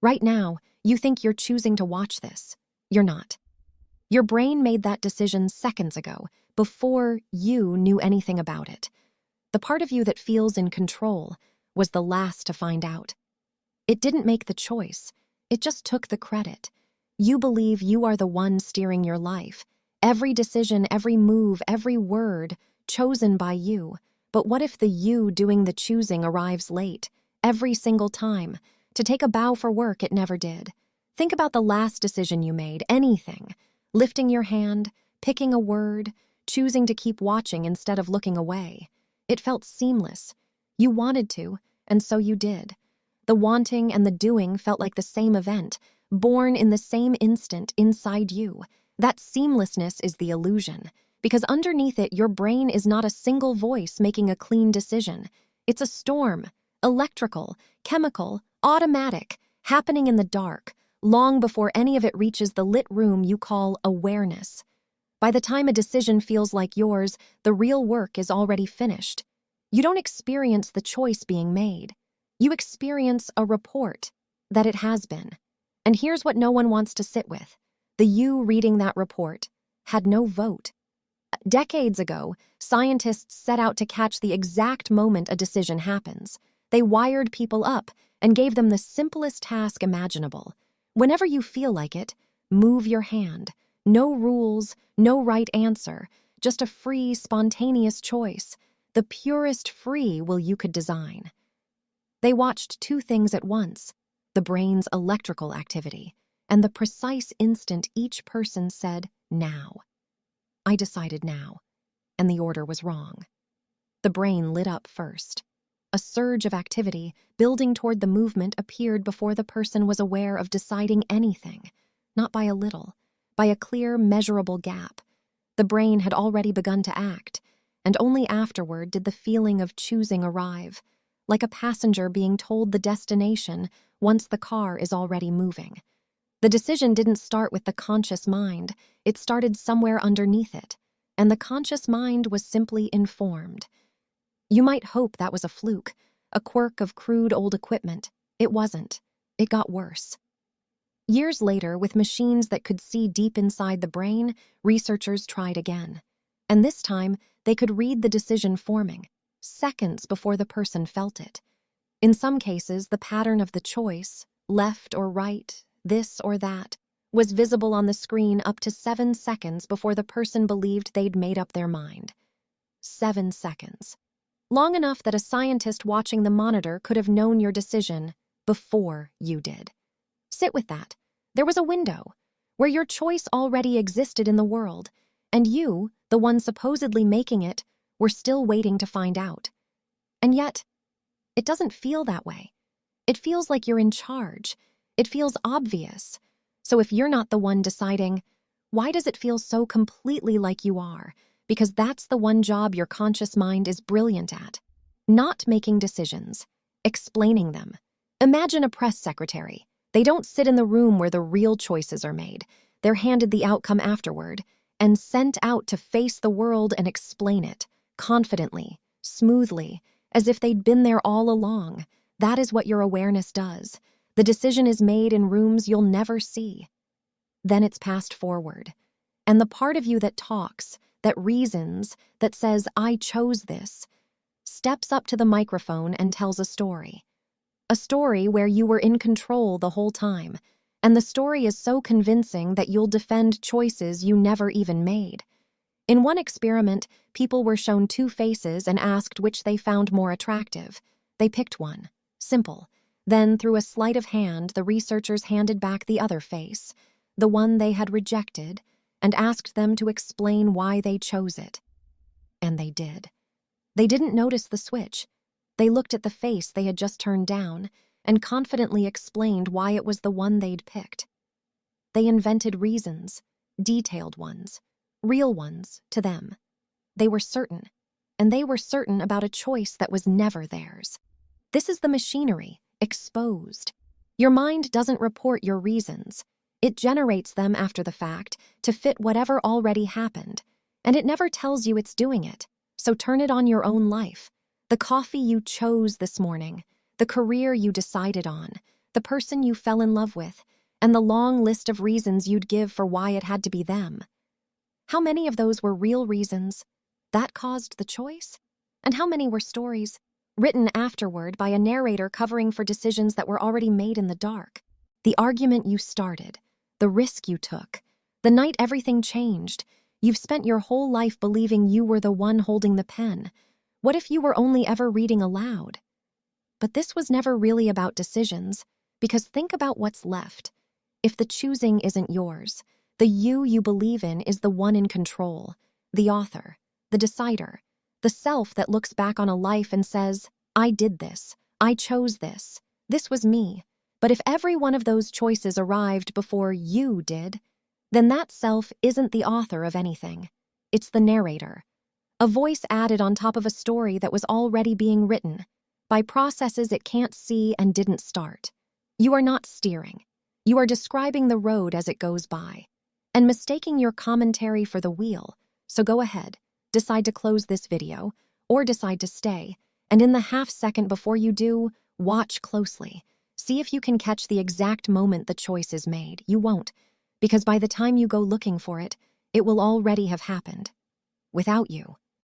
Right now, you think you're choosing to watch this. You're not. Your brain made that decision seconds ago, before you knew anything about it. The part of you that feels in control was the last to find out. It didn't make the choice. It just took the credit. You believe you are the one steering your life. Every decision, every move, every word, chosen by you. But what if the you doing the choosing arrives late? Every single time. To take a bow for work, it never did. Think about the last decision you made, anything. Lifting your hand, picking a word, choosing to keep watching instead of looking away. It felt seamless. You wanted to, and so you did. The wanting and the doing felt like the same event, born in the same instant inside you. That seamlessness is the illusion, because underneath it, your brain is not a single voice making a clean decision. It's a storm, electrical, chemical, automatic, happening in the dark, long before any of it reaches the lit room you call awareness. By the time a decision feels like yours, the real work is already finished. You don't experience the choice being made. You experience a report that it has been. And here's what no one wants to sit with. The you reading that report had no vote. Decades ago, scientists set out to catch the exact moment a decision happens. They wired people up and gave them the simplest task imaginable. Whenever you feel like it, move your hand. No rules, no right answer, just a free, spontaneous choice, the purest free will you could design. They watched two things at once, the brain's electrical activity and the precise instant each person said, now. I decided now, and the order was wrong. The brain lit up first. A surge of activity, building toward the movement, appeared before the person was aware of deciding anything, not by a little, by a clear, measurable gap. The brain had already begun to act, and only afterward did the feeling of choosing arrive, like a passenger being told the destination once the car is already moving. The decision didn't start with the conscious mind, it started somewhere underneath it, and the conscious mind was simply informed. You might hope that was a fluke, a quirk of crude old equipment. It wasn't. It got worse. Years later, with machines that could see deep inside the brain, researchers tried again. And this time, they could read the decision forming, seconds before the person felt it. In some cases, the pattern of the choice, left or right, this or that, was visible on the screen up to 7 seconds before the person believed they'd made up their mind. 7 seconds. Long enough that a scientist watching the monitor could have known your decision before you did. Sit with that. There was a window where your choice already existed in the world, and you, the one supposedly making it, were still waiting to find out. And yet, it doesn't feel that way. It feels like you're in charge. It feels obvious. So if you're not the one deciding, why does it feel so completely like you are? Because that's the one job your conscious mind is brilliant at. Not making decisions, explaining them. Imagine a press secretary. They don't sit in the room where the real choices are made. They're handed the outcome afterward and sent out to face the world and explain it, confidently, smoothly, as if they'd been there all along. That is what your awareness does. The decision is made in rooms you'll never see. Then it's passed forward. And the part of you that talks, that reasons, that says, I chose this, steps up to the microphone and tells a story. A story where you were in control the whole time, and the story is so convincing that you'll defend choices you never even made. In one experiment, people were shown 2 faces and asked which they found more attractive. They picked one. Simple. Then, through a sleight of hand, the researchers handed back the other face, the one they had rejected, and asked them to explain why they chose it. And they did. They didn't notice the switch. They looked at the face they had just turned down and confidently explained why it was the one they'd picked. They invented reasons, detailed ones, real ones to them. They were certain, and they were certain about a choice that was never theirs. This is the machinery, exposed. Your mind doesn't report your reasons. It generates them after the fact to fit whatever already happened, and it never tells you it's doing it. So turn it on your own life. The coffee you chose this morning, the career you decided on, the person you fell in love with, and the long list of reasons you'd give for why it had to be them. How many of those were real reasons that caused the choice? And how many were stories written afterward by a narrator covering for decisions that were already made in the dark? The argument you started, the risk you took, the night everything changed. You've spent your whole life believing you were the one holding the pen. What if you were only ever reading aloud? But this was never really about decisions, because think about what's left. If the choosing isn't yours, the you believe in is the one in control, the author, the decider, the self that looks back on a life and says, I did this, I chose this, this was me. But if every one of those choices arrived before you did, then that self isn't the author of anything. It's the narrator, a voice added on top of a story that was already being written, by processes it can't see and didn't start. You are not steering. You are describing the road as it goes by, and mistaking your commentary for the wheel. So go ahead, decide to close this video, or decide to stay, and in the half second before you do, watch closely. See if you can catch the exact moment the choice is made. You won't, because by the time you go looking for it, it will already have happened. Without you.